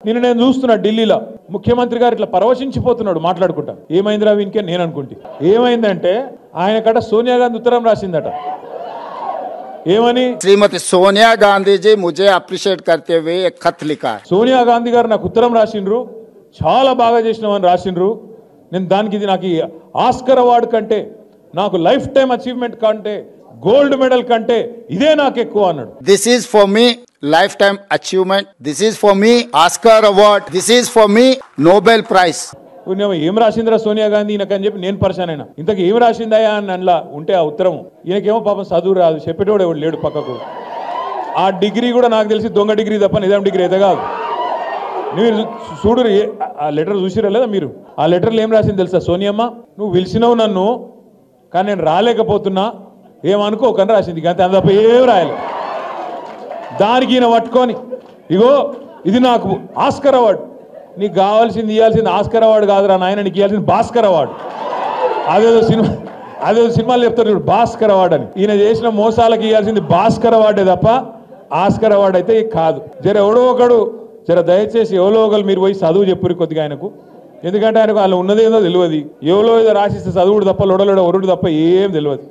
నేను చూస్తున్నా ఢిల్లీలో ముఖ్యమంత్రి గారు ఇట్లా పరవశించిపోతున్నాడు మాట్లాడుకుంటా. ఏమైందిరా వీనికే నేను అనుకుంటే. ఏమైందంటే ఆయన కట సోనియా గాంధీ ఉత్తరం రాసిందట. ఏమని? श्रीमती सोनिया गांधी जी मुझे अप्रिशिएट करते हुए एक खत लिखा है. సోనియా గాంధీ గారు నాకు ఉత్తరం రాసిండ్రు, చాలా బాగా చేసినామని రాసిండ్రు. నేను దానికి ఇది నాకు ఆస్కర్ అవార్డు కంటే, నాకు లైఫ్ టైం అచీవ్మెంట్ కంటే, గోల్డ్ మెడల్ కంటే ఇదే నాకు ఎక్కువ అన్నాడు. This is for me lifetime achievement. This is for me Oscar award. This is for me Nobel Prize. ఏం రాసిందిరా సోనియా గాంధీ ఈయనకని చెప్పి నేను పరిశాన్ అయినా. ఇంతకు ఏం రాసిందయా అని అందులో ఉంటే ఆ ఉత్తరం, ఈయనకేమో పాపం చదువు రాదు, చెప్పేటోడు ఎవడు లేడు పక్కకు. ఆ డిగ్రీ కూడా నాకు తెలిసి దొంగ డిగ్రీ తప్ప నిజాం డిగ్రీ అయితే కాదు. మీరు చూడు, ఆ లెటర్ చూసిరా లేదా మీరు? ఆ లెటర్లో ఏం రాసింది తెలుసా? సోనియమ్మ, నువ్వు పిలిచినావు నన్ను, కానీ నేను రాలేకపోతున్నా, ఏమనుకోకని రాసింది. అంతే, అంత తప్ప ఏం రాయాలి. దానికి ఈయన పట్టుకొని, ఇగో ఇది నాకు ఆస్కర్ అవార్డు, నీకు కావాల్సింది ఇవ్వాల్సింది ఆస్కర్ అవార్డు కాదురా నాయన, నీకు ఇవ్వాల్సింది భాస్కర్ అవార్డు. అదేదో సినిమాలు చెప్తారు చూడు, భాస్కర్ అవార్డు అని. ఈయన చేసిన మోసాలకు ఇవ్వాల్సింది భాస్కర్ అవార్డే తప్ప ఆస్కర్ అవార్డు అయితే కాదు. ఎవడో ఒకడు దయచేసి ఎవరో ఒకరు మీరు పోయి చదువు చెప్పురు కొద్దిగా ఆయనకు. ఎందుకంటే ఆయనకు వాళ్ళు ఉన్నదేందో తెలియదు. ఎవరో ఏదో రాసిస్తే చదువుడు తప్ప లొడలోడ ఒరుడు తప్ప ఏం తెలియదు.